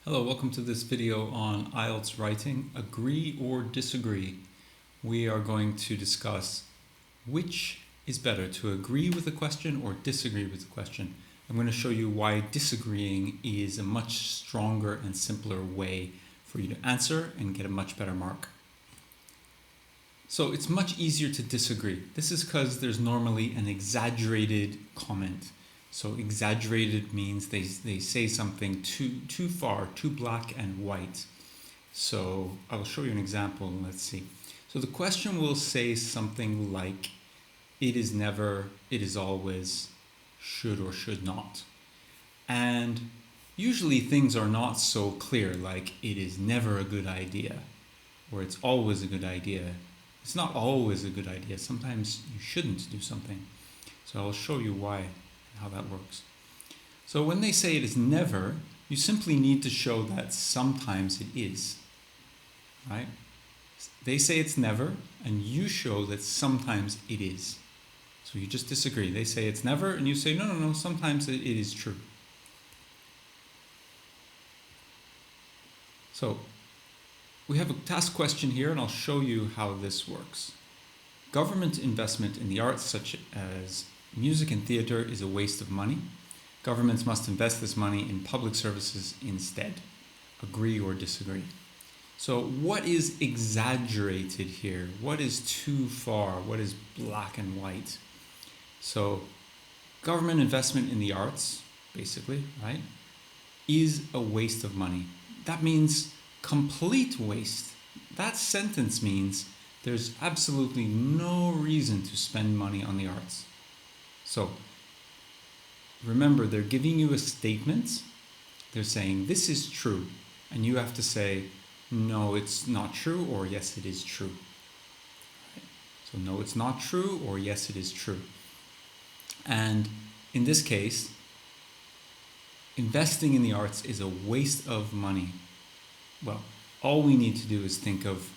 Hello, welcome to this video on IELTS writing, agree or disagree. We are going to discuss which is better, to agree with a question or disagree with the question. I'm going to show you why disagreeing is a much stronger and simpler way for you to answer and get a much better mark. So it's much easier to disagree. This is because there's normally an exaggerated comment. So exaggerated means they say something too far, too black and white. So I'll show you an example. Let's see. So the question will say something like, it is never, it is always, should or should not. And usually things are not so clear, like it is never a good idea, or it's always a good idea. It's not always a good idea. Sometimes you shouldn't do something. So I'll show you why. How that works. So when they say it is never, you simply need to show that sometimes it is, right? They say it's never, and you show that sometimes it is. So you just disagree. They say it's never, and you say, no, sometimes it is true. So we have a task question here, and I'll show you how this works. Government investment in the arts, such as music and theatre, is a waste of money. Governments must invest this money in public services instead. Agree or disagree? So what is exaggerated here? What is too far? What is black and white? So government investment in the arts, basically, right, is a waste of money. That means complete waste. That sentence means there's absolutely no reason to spend money on the arts. So remember, they're giving you a statement. They're saying this is true, and you have to say no, it's not true, or yes, it is true. Right? So no, it's not true, or yes, it is true. And in this case, investing in the arts is a waste of money. Well, all we need to do is think of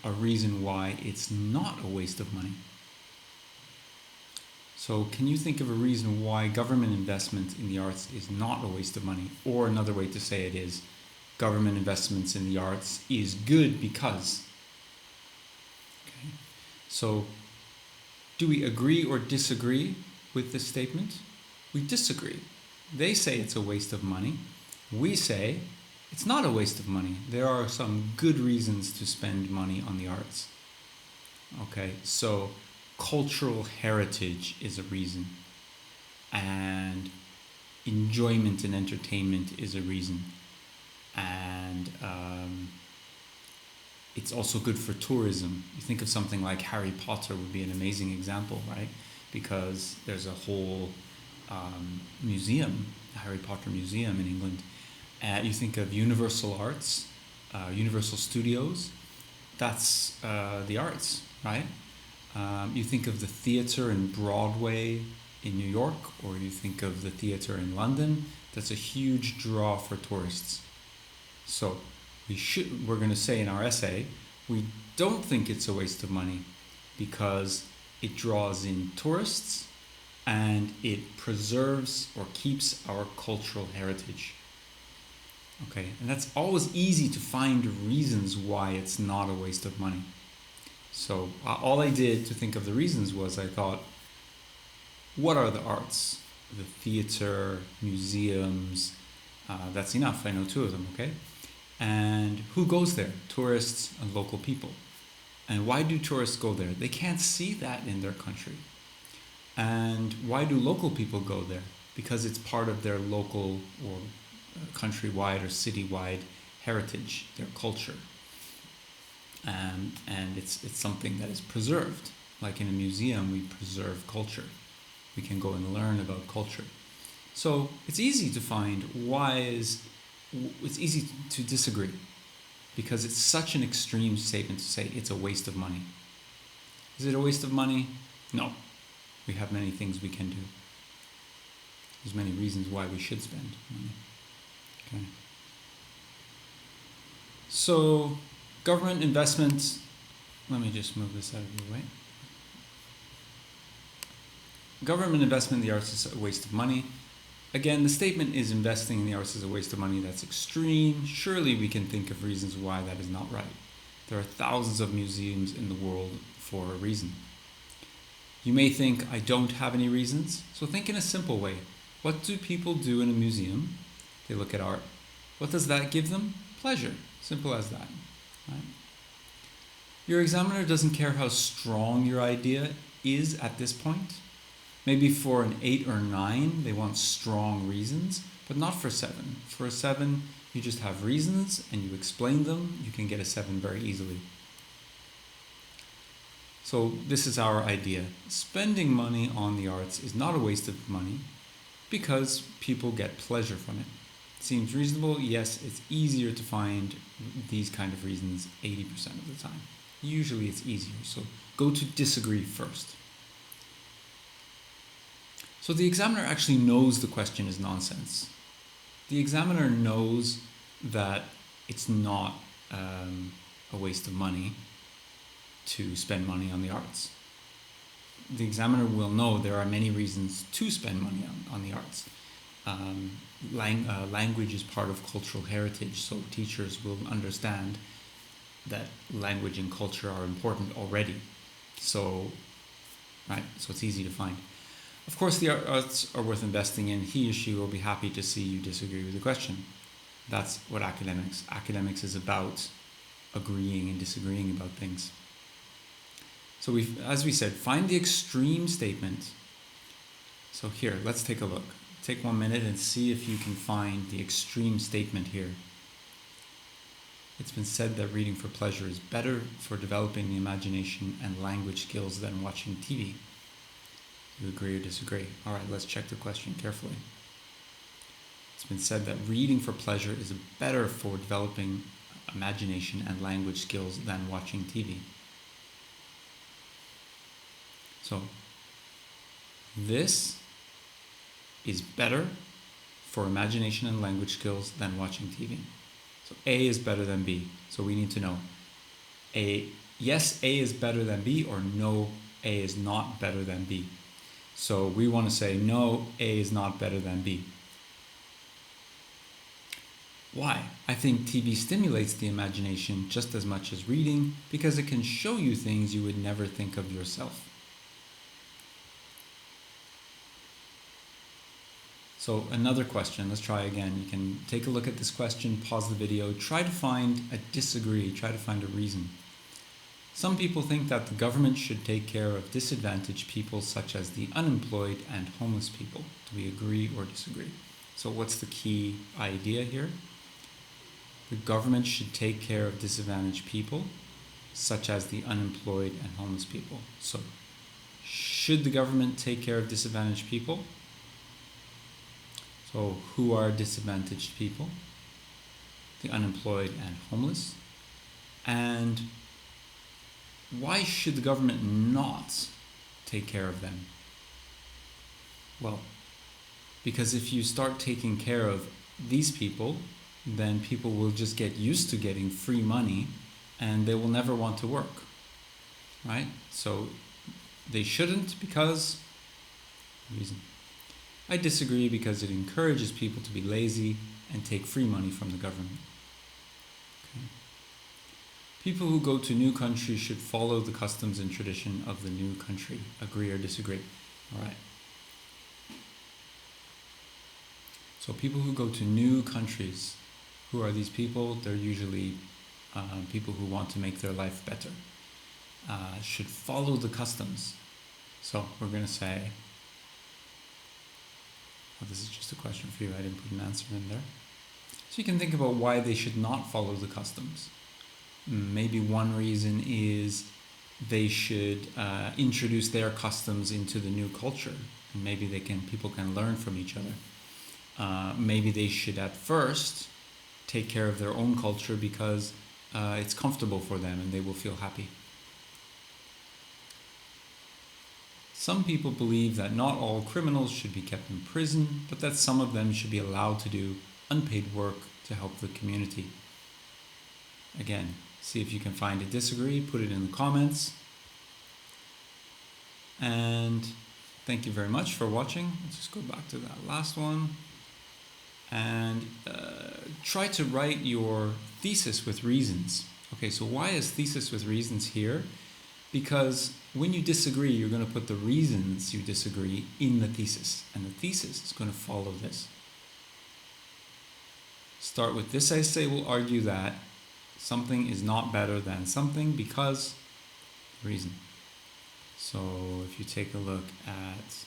a reason why it's not a waste of money. So can you think of a reason why government investment in the arts is not a waste of money? Or another way to say it is, government investments in the arts is good because. Okay. So do we agree or disagree with this statement? We disagree. They say it's a waste of money. We say it's not a waste of money. There are some good reasons to spend money on the arts. Okay, so cultural heritage is a reason, and enjoyment and entertainment is a reason, and it's also good for tourism. You think of something like Harry Potter would be an amazing example, right? Because there's a whole museum, the Harry Potter Museum in England. You think of Universal Arts, Universal Studios, that's the arts, right? You think of the theatre in Broadway in New York, or you think of the theatre in London, that's a huge draw for tourists. So we're going to say in our essay, we don't think it's a waste of money because it draws in tourists and it preserves or keeps our cultural heritage. Okay, and that's always easy to find reasons why it's not a waste of money. So all I did to think of the reasons was I thought, what are the arts? The theater, museums, that's enough. I know two of them, okay? And who goes there? Tourists and local people. And why do tourists go there? They can't see that in their country. And why do local people go there? Because it's part of their local or countrywide or citywide heritage, their culture. And it's something that is preserved. Like in a museum, we preserve culture. We can go and learn about culture. So it's easy to find it's easy to disagree, because it's such an extreme statement to say it's a waste of money. Is it a waste of money? No. We have many things we can do. There's many reasons why we should spend money. Okay. So government investments, let me just move this out of the way. Government investment in the arts is a waste of money. Again, the statement is investing in the arts is a waste of money. That's extreme. Surely we can think of reasons why that is not right. There are thousands of museums in the world for a reason. You may think, I don't have any reasons. So think in a simple way. What do people do in a museum? They look at art. What does that give them? Pleasure. Simple as that. Right? Your examiner doesn't care how strong your idea is at this point. Maybe for an 8 or 9, they want strong reasons, but not for 7. For a 7, you just have reasons and you explain them. You can get a 7 very easily. So this is our idea. Spending money on the arts is not a waste of money because people get pleasure from it. Seems reasonable? Yes, it's easier to find these kind of reasons 80% of the time. Usually it's easier, so go to disagree first. So the examiner actually knows the question is nonsense. The examiner knows that it's not a waste of money to spend money on the arts. The examiner will know there are many reasons to spend money on the arts. Language is part of cultural heritage, so teachers will understand that language and culture are important already. So it's easy to find. Of course, the arts are worth investing in. He or she will be happy to see you disagree with the question. That's what academics is about, agreeing and disagreeing about things. So as we said, find the extreme statement. So here, let's take a look. Take 1 minute and see if you can find the extreme statement here. It's been said that reading for pleasure is better for developing the imagination and language skills than watching TV. You agree or disagree? All right, let's check the question carefully. It's been said that reading for pleasure is better for developing imagination and language skills than watching TV. So, this is better for imagination and language skills than watching TV. So A is better than B. So we need to know yes, A is better than B, or no, A is not better than B. So we want to say no, A is not better than B. Why? I think TV stimulates the imagination just as much as reading because it can show you things you would never think of yourself. So another question, let's try again. You can take a look at this question, pause the video, try to find a disagree, try to find a reason. Some people think that the government should take care of disadvantaged people such as the unemployed and homeless people. Do we agree or disagree? So what's the key idea here? The government should take care of disadvantaged people such as the unemployed and homeless people. So should the government take care of disadvantaged people? So who are disadvantaged people? The unemployed and homeless. And why should the government not take care of them? Well, because if you start taking care of these people, then people will just get used to getting free money and they will never want to work, right? So they shouldn't because reason. I disagree because it encourages people to be lazy and take free money from the government. Okay. People who go to new countries should follow the customs and tradition of the new country. Agree or disagree? All right. So people who go to new countries, who are these people? They're usually people who want to make their life better. Should follow the customs. So we're going to say, this is just a question for you, I didn't put an answer in there. So you can think about why they should not follow the customs. Maybe one reason is they should introduce their customs into the new culture. And maybe people can learn from each other. Maybe they should at first take care of their own culture because it's comfortable for them and they will feel happy. Some people believe that not all criminals should be kept in prison, but that some of them should be allowed to do unpaid work to help the community. Again, see if you can find a disagree, put it in the comments. And thank you very much for watching. Let's just go back to that last one. And try to write your thesis with reasons. Okay, so why is thesis with reasons here? Because when you disagree, you're going to put the reasons you disagree in the thesis. And the thesis is going to follow this. Start with this essay will argue that something is not better than something because reason. So if you take a look at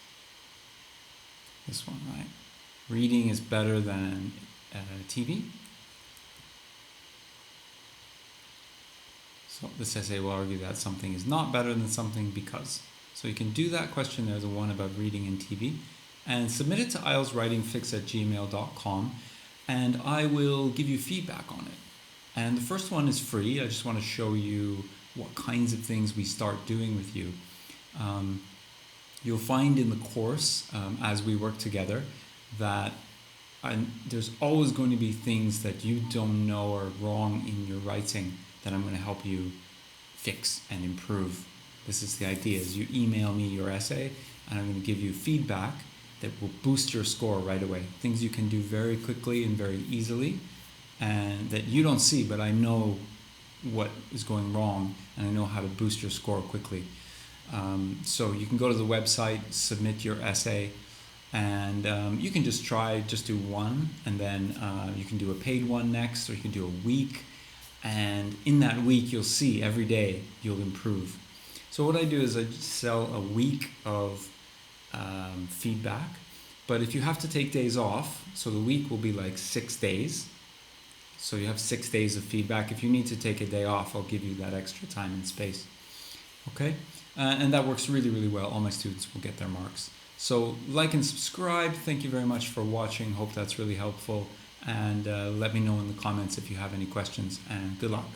this one, right? Reading is better than TV. So this essay will argue that something is not better than something because. So you can do that question there, the one about reading and TV, and submit it to ielswritingfix@gmail.com, and I will give you feedback on it. And the first one is free. I just want to show you what kinds of things we start doing with you. You'll find in the course, as we work together, that there's always going to be things that you don't know are wrong in your writing that I'm going to help you fix and improve. This is the idea, is you email me your essay and I'm going to give you feedback that will boost your score right away. Things you can do very quickly and very easily and that you don't see, but I know what is going wrong and I know how to boost your score quickly. So you can go to the website, submit your essay, and you can just do one, and then you can do a paid one next, or you can do a week, and in that week you'll see every day you'll improve. So what I do is I sell a week of feedback, but if you have to take days off, so the week will be like 6 days, so you have 6 days of feedback. If you need to take a day off, I'll give you that extra time and space. Okay? And that works really, really well. All my students will get their marks. So like and subscribe. Thank you very much for watching. Hope that's really helpful. And let me know in the comments if you have any questions. And good luck.